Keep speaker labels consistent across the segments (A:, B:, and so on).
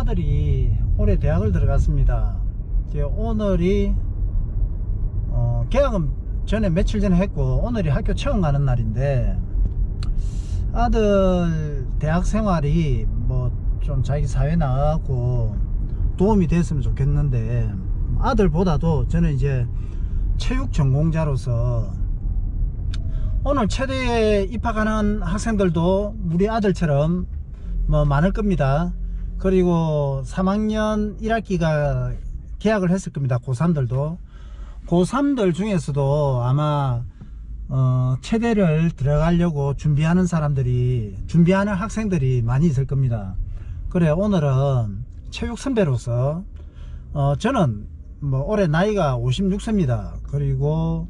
A: 아들이 올해 대학을 들어갔습니다. 오늘이 계약은 전에 며칠 전에 했고 오늘이 학교 처음 가는 날인데, 아들 대학 생활이 뭐 좀 자기 사회 나가고 도움이 됐으면 좋겠는데, 아들보다도 저는 이제 체육 전공자로서 오늘 체대에 입학하는 학생들도 우리 아들처럼 뭐 많을 겁니다. 그리고 3학년 1학기가 개학을 했을 겁니다. 고3들도. 고3들 중에서도 아마 체대를 들어가려고 준비하는 학생들이 많이 있을 겁니다. 그래, 오늘은 체육 선배로서 저는 뭐 올해 나이가 56세입니다. 그리고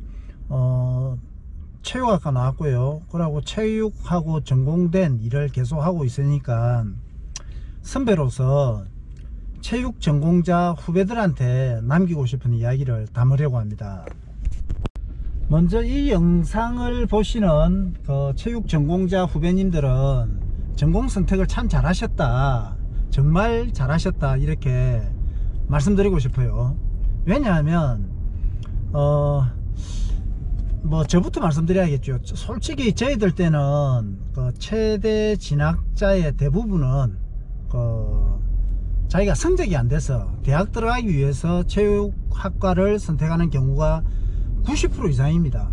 A: 체육학과 나왔고요. 그리고 체육하고 전공된 일을 계속 하고 있으니까 선배로서 체육 전공자 후배들한테 남기고 싶은 이야기를 담으려고 합니다. 먼저 이 영상을 보시는 체육 전공자 후배님들은 전공 선택을 참 잘하셨다, 정말 잘하셨다, 이렇게 말씀드리고 싶어요. 왜냐하면 뭐 저부터 말씀드려야겠죠. 솔직히 저희들 때는 체대 진학자의 대부분은 자기가 성적이 안 돼서 대학 들어가기 위해서 체육학과를 선택하는 경우가 90% 이상입니다.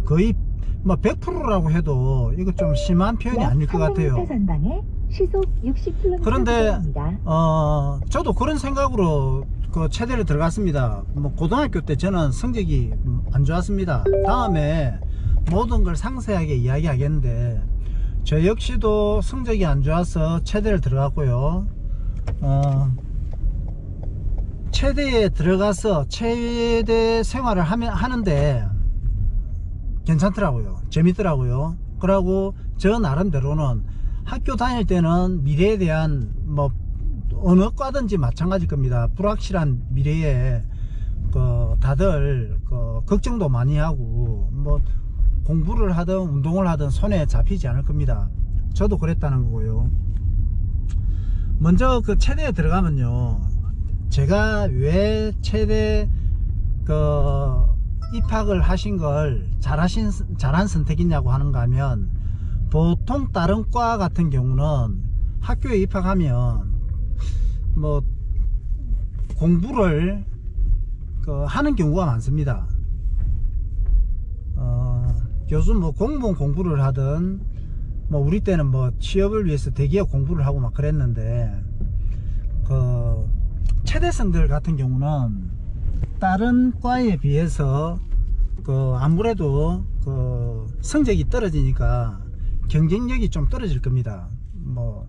A: 거의 뭐 100%라고 해도 이거 좀 심한 표현이 아닐 것 같아요. 그런데 저도 그런 생각으로 체대를 들어갔습니다. 뭐 고등학교 때 저는 성적이 안 좋았습니다. 다음에 모든 걸 상세하게 이야기하겠는데, 저 역시도 성적이 안 좋아서 체대를 들어갔고요. 체대에 들어가서 체대 생활을 하는데 괜찮더라고요. 재밌더라고요. 그러고 저 나름대로는 학교 다닐 때는 미래에 대한 뭐 어느 과든지 마찬가지일 겁니다. 불확실한 미래에 다들 걱정도 많이 하고 뭐 공부를 하든 운동을 하든 손에 잡히지 않을 겁니다. 저도 그랬다는 거고요. 먼저 체대에 들어가면요, 제가 왜 체대 입학을 하신 걸 잘한 선택이냐고 하는가 하면, 보통 다른 과 같은 경우는 학교에 입학하면 뭐 공부를 하는 경우가 많습니다. 요즘 뭐 공무원 공부를 하든 뭐 우리 때는 뭐 취업을 위해서 대기업 공부를 하고 막 그랬는데, 체대생들 같은 경우는 다른 과에 비해서 아무래도 성적이 떨어지니까 경쟁력이 좀 떨어질 겁니다. 뭐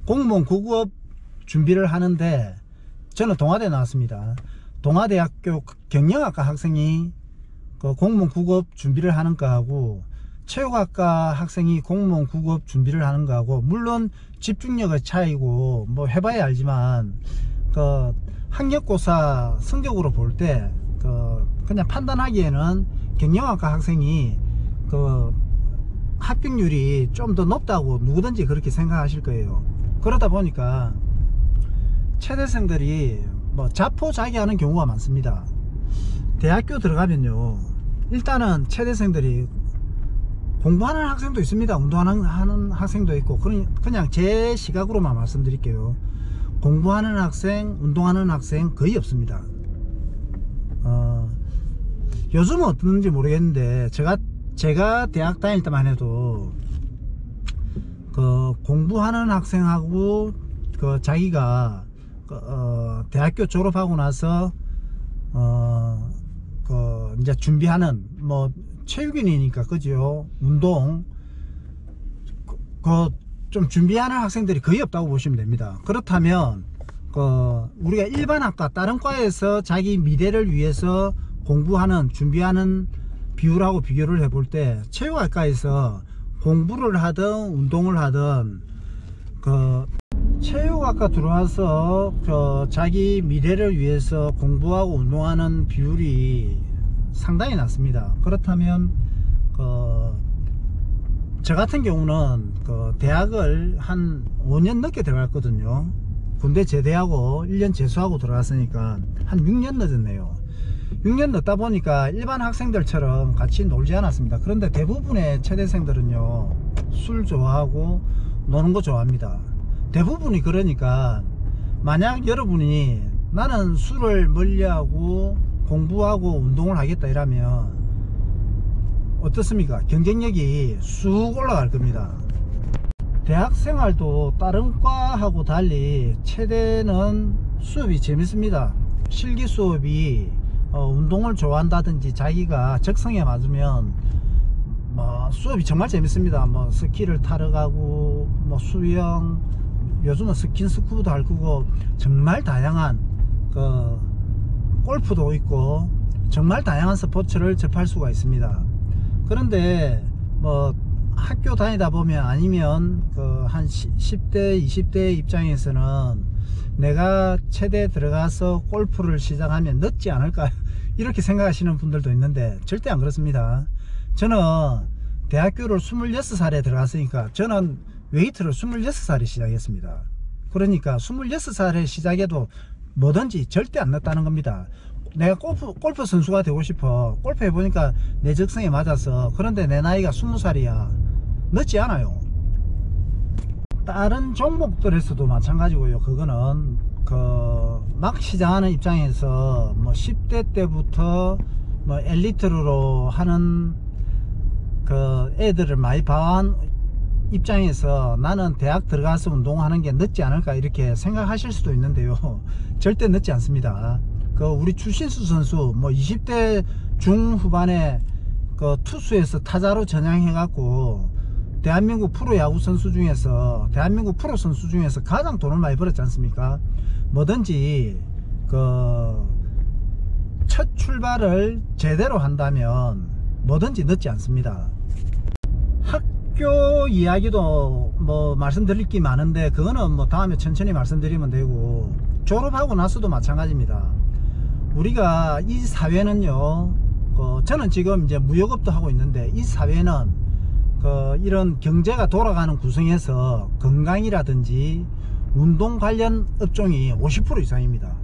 A: 공무원 9급 준비를 하는데, 저는 동아대 나왔습니다. 동아대학교 경영학과 학생이 공무원 9급 준비를 하는 거하고, 체육학과 학생이 공무원 9급 준비를 하는 거하고, 물론 집중력의 차이고 뭐 해봐야 알지만 학력고사 성적으로 볼 때 그냥 판단하기에는 경영학과 학생이 합격률이 좀 더 높다고 누구든지 그렇게 생각하실 거예요. 그러다 보니까 체대생들이 뭐 자포자기하는 경우가 많습니다. 대학교 들어가면요, 일단은 체대생들이 공부하는 학생도 있습니다. 운동하는 학생도 있고, 그냥 제 시각으로만 말씀드릴게요. 공부하는 학생, 운동하는 학생 거의 없습니다. 요즘은 어떤지 모르겠는데, 제가 대학 다닐 때만 해도 공부하는 학생하고 자기가 대학교 졸업하고 나서 이제 준비하는 뭐 체육인이니까 그죠, 운동 좀 준비하는 학생들이 거의 없다고 보시면 됩니다. 그렇다면 우리가 일반 학과 다른 과에서 자기 미래를 위해서 공부하는 준비하는 비율하고 비교를 해볼 때, 체육학과에서 공부를 하든 운동을 하든 체육학과 들어와서 자기 미래를 위해서 공부하고 운동하는 비율이 상당히 낮습니다. 그렇다면 저 같은 경우는 대학을 한 5년 넘게 들어갔거든요. 군대 제대하고 1년 재수하고 들어갔으니까 한 6년 늦었네요. 6년 늦다 보니까 일반 학생들처럼 같이 놀지 않았습니다. 그런데 대부분의 체대생들은요, 술 좋아하고 노는 거 좋아합니다. 대부분이. 그러니까 만약 여러분이 나는 술을 멀리하고 공부하고 운동을 하겠다 이러면 어떻습니까? 경쟁력이 쑥 올라갈 겁니다. 대학생활도 다른 과하고 달리 체대는 수업이 재밌습니다. 실기 수업이 운동을 좋아한다든지 자기가 적성에 맞으면 수업이 정말 재밌습니다. 스키를 타러 가고 수영, 요즘은 스킨스쿠버도 할 거고 정말 다양한 골프도 있고 정말 다양한 스포츠를 접할 수가 있습니다. 그런데 학교 다니다 보면 아니면 한 10대 20대 입장에서는 내가 체대 들어가서 골프를 시작하면 늦지 않을까 이렇게 생각하시는 분들도 있는데 절대 안 그렇습니다. 저는 대학교를 26살에 들어갔으니까 저는 웨이트를 26살에 시작했습니다. 그러니까 26살에 시작해도 뭐든지 절대 안 늦다는 겁니다. 내가 골프 선수가 되고 싶어. 골프 해보니까 내 적성에 맞아서. 그런데 내 나이가 20살이야. 늦지 않아요. 다른 종목들에서도 마찬가지고요. 그거는 막 시작하는 입장에서 10대 때부터 엘리트로 하는 애들을 많이 봐온 입장에서 나는 대학 들어가서 운동하는 게 늦지 않을까 이렇게 생각하실 수도 있는데요. 절대 늦지 않습니다. 우리 추신수 선수 20대 중후반에 투수에서 타자로 전향해 갖고 대한민국 프로야구 선수 중에서 대한민국 프로 선수 중에서 가장 돈을 많이 벌었지 않습니까? 뭐든지 첫 출발을 제대로 한다면 뭐든지 늦지 않습니다. 학교 이야기도 말씀드릴 게 많은데 그거는 다음에 천천히 말씀드리면 되고, 졸업하고 나서도 마찬가지입니다. 우리가 이 사회는요, 저는 지금 이제 무역업도 하고 있는데 이 사회는 이런 경제가 돌아가는 구성에서 건강이라든지 운동 관련 업종이 50% 이상입니다.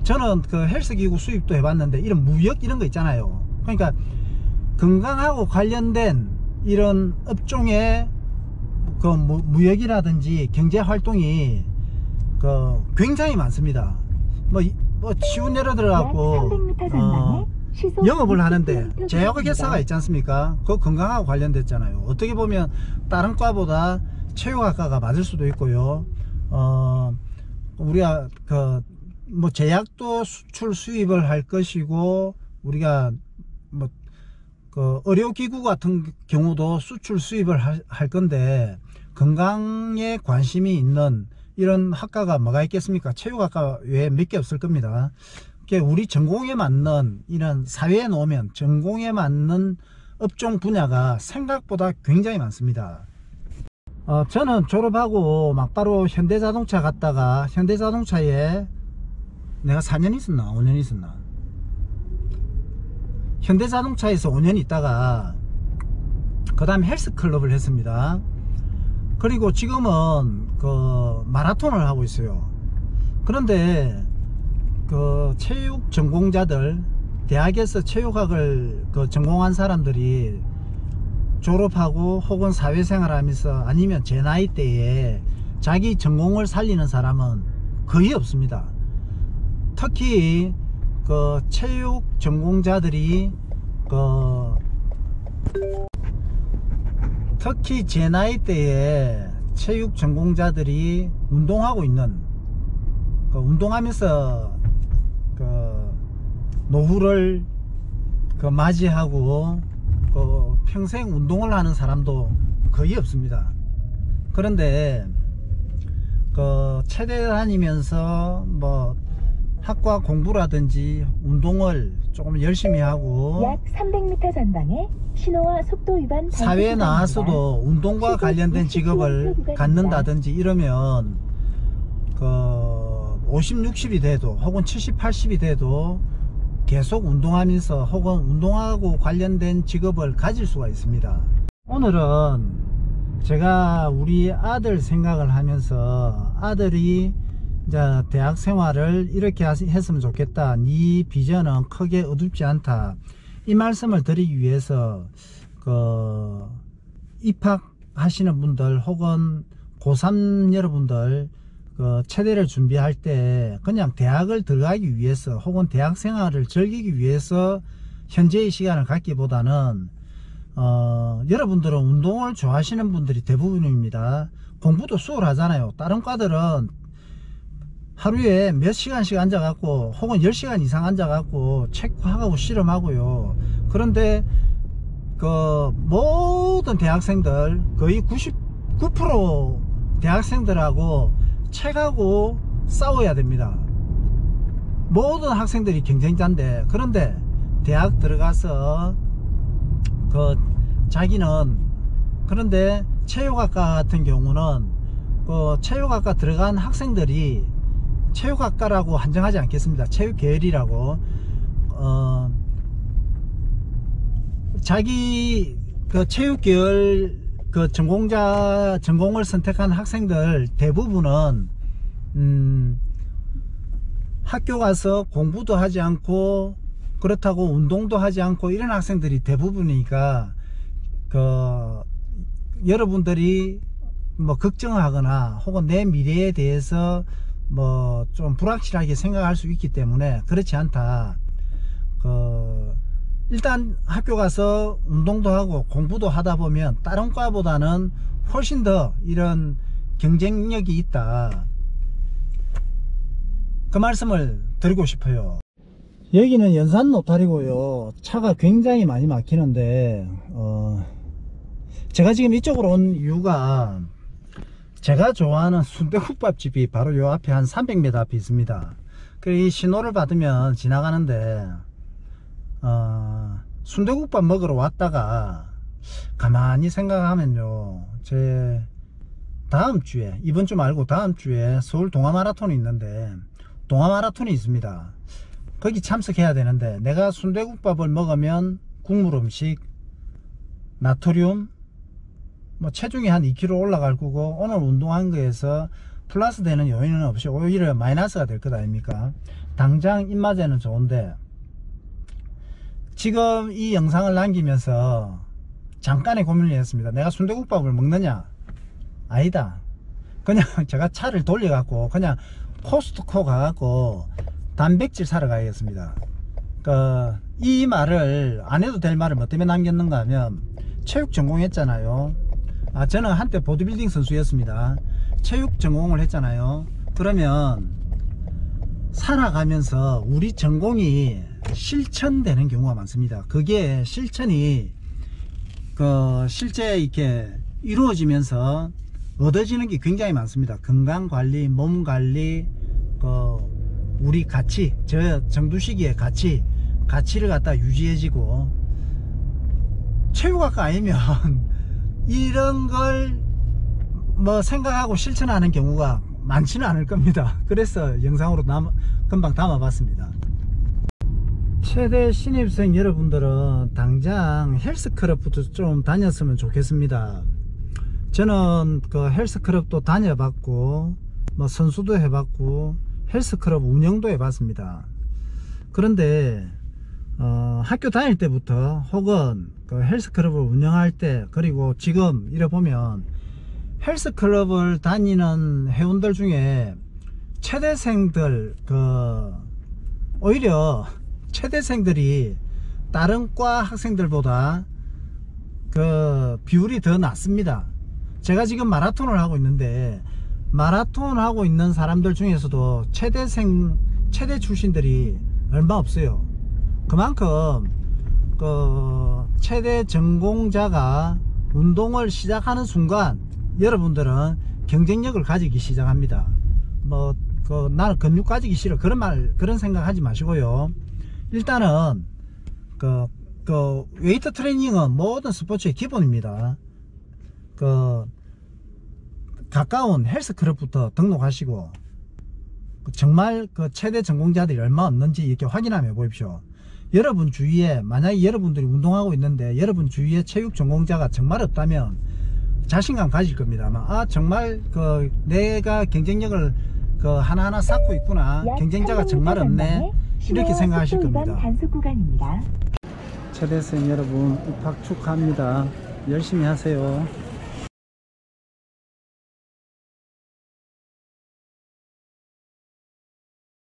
A: 저는 헬스기구 수입도 해봤는데 이런 무역 이런 거 있잖아요. 그러니까 건강하고 관련된 이런 업종의 무역이라든지 경제 활동이 굉장히 많습니다. 쉬운 예를 들어갖고 영업을 하는데 제약회사가 있지 않습니까? 그거 건강하고 관련됐잖아요. 어떻게 보면 다른 과보다 체육학과가 맞을 수도 있고요. 우리가 제약도 수출 수입을 할 것이고, 우리가 의료기구 같은 경우도 수출 수입을 할 건데, 건강에 관심이 있는 이런 학과가 뭐가 있겠습니까? 체육학과 외에 몇 개 없을 겁니다. 우리 전공에 맞는, 이런 사회에 놓으면 전공에 맞는 업종 분야가 생각보다 굉장히 많습니다. 저는 졸업하고 막바로 현대자동차 갔다가, 현대자동차에 내가 4년 있었나 5년 있었나, 현대자동차에서 5년 있다가 그 다음 헬스클럽을 했습니다. 그리고 지금은 마라톤을 하고 있어요. 그런데 체육 전공자들, 대학에서 체육학을 전공한 사람들이 졸업하고 혹은 사회생활 하면서 아니면 제 나이대에 자기 전공을 살리는 사람은 거의 없습니다. 특히 체육 전공자들이 특히 제 나이대에 체육 전공자들이 운동하고 있는, 운동하면서 노후를 맞이하고 평생 운동을 하는 사람도 거의 없습니다. 그런데 체대 다니면서 학과 공부라든지 운동을 조금 열심히 하고
B: 약 300m 전방에 신호와 속도 위반
A: 사회에 나와서도 운동과 관련된 직업을 갖는다든지 이러면 50, 60이 돼도 혹은 70, 80이 돼도 계속 운동하면서 혹은 운동하고 관련된 직업을 가질 수가 있습니다. 오늘은 제가 우리 아들 생각을 하면서, 아들이 자, 대학 생활을 이렇게 했으면 좋겠다. 네 비전은 크게 어둡지 않다. 이 말씀을 드리기 위해서 입학하시는 분들 혹은 고3 여러분들 체대를 준비할 때 그냥 대학을 들어가기 위해서 혹은 대학 생활을 즐기기 위해서 현재의 시간을 갖기보다는 여러분들은 운동을 좋아하시는 분들이 대부분입니다. 공부도 수월하잖아요. 다른 과들은 하루에 몇 시간씩 앉아갖고 혹은 10시간 이상 앉아갖고 체크하고 실험하고요. 그런데 모든 대학생들 거의 99% 대학생들하고 책하고 싸워야 됩니다. 모든 학생들이 경쟁자인데, 그런데 대학 들어가서 자기는, 그런데 체육학과 같은 경우는 체육학과 들어간 학생들이 체육학과라고 한정하지 않겠습니다. 체육계열이라고 자기 체육계열 전공을 선택한 학생들 대부분은 학교 가서 공부도 하지 않고 그렇다고 운동도 하지 않고 이런 학생들이 대부분이니까 여러분들이 뭐 걱정하거나 혹은 내 미래에 대해서 뭐 좀 불확실하게 생각할 수 있기 때문에 그렇지 않다. 일단 학교 가서 운동도 하고 공부도 하다 보면 다른 과보다는 훨씬 더 이런 경쟁력이 있다. 그 말씀을 드리고 싶어요. 여기는 연산 노탈이고요. 차가 굉장히 많이 막히는데 제가 지금 이쪽으로 온 이유가 제가 좋아하는 순대국밥집이 바로 요 앞에 한 300m 앞에 있습니다. 이 신호를 받으면 지나가는데 순대국밥 먹으러 왔다가 가만히 생각하면요, 제 다음 주에, 이번 주 말고 다음 주에 서울 동아마라톤이 있는데, 동아마라톤이 있습니다. 거기 참석해야 되는데 내가 순대국밥을 먹으면 국물 음식, 나트륨 뭐 체중이 한 2kg 올라갈 거고, 오늘 운동한 거에서 플러스 되는 요인은 없이 오히려 마이너스가 될 것 아닙니까? 당장 입맛에는 좋은데, 지금 이 영상을 남기면서 잠깐의 고민을 했습니다. 내가 순대국밥을 먹느냐? 아니다. 그냥 제가 차를 돌려갖고 그냥 코스트코 가갖고 단백질 사러 가야겠습니다. 이 말을 안 해도 될 말을 뭐 때문에 남겼는가 하면, 체육 전공했잖아요. 저는 한때 보디빌딩 선수였습니다. 체육 전공을 했잖아요. 그러면 살아가면서 우리 전공이 실천되는 경우가 많습니다. 그게 실천이 실제 이렇게 이루어지면서 얻어지는 게 굉장히 많습니다. 건강관리, 몸관리, 우리 가치, 저 정두시기의 가치를 갖다 유지해지고, 체육학과 아니면 이런 걸 뭐 생각하고 실천하는 경우가 많지는 않을 겁니다. 그래서 영상으로 금방 담아봤습니다. 최대 신입생 여러분들은 당장 헬스클럽부터 좀 다녔으면 좋겠습니다. 저는 헬스클럽도 다녀봤고 뭐 선수도 해봤고 헬스클럽 운영도 해봤습니다. 그런데 학교 다닐 때부터 혹은 헬스클럽을 운영할 때, 그리고 지금 이래 보면 헬스클럽을 다니는 회원들 중에 체대생들, 오히려 체대생들이 다른 과 학생들보다 비율이 더 낮습니다. 제가 지금 마라톤을 하고 있는데, 마라톤을 하고 있는 사람들 중에서도 체대 출신들이 얼마 없어요. 그만큼 체대 전공자가 운동을 시작하는 순간 여러분들은 경쟁력을 가지기 시작합니다. 나는 근육 가지기 싫어, 그런 생각 하지 마시고요. 일단은 웨이트 트레이닝은 모든 스포츠의 기본입니다. 가까운 헬스클럽부터 등록하시고, 정말 최대 전공자들이 얼마 없는지 이렇게 확인하며 보십시오. 여러분 주위에, 만약에 여러분들이 운동하고 있는데 여러분 주위에 체육 전공자가 정말 없다면 자신감 가질 겁니다. 정말 내가 경쟁력을 그 하나하나 쌓고 있구나,
B: 약
A: 경쟁자가
B: 300m
A: 정말 없네,
B: 전방에
A: 이렇게
B: 신호와
A: 생각하실
B: 속도 위반
A: 겁니다.
B: 단속 구간입니다.
A: 초대생 여러분, 입학 축하합니다. 열심히 하세요.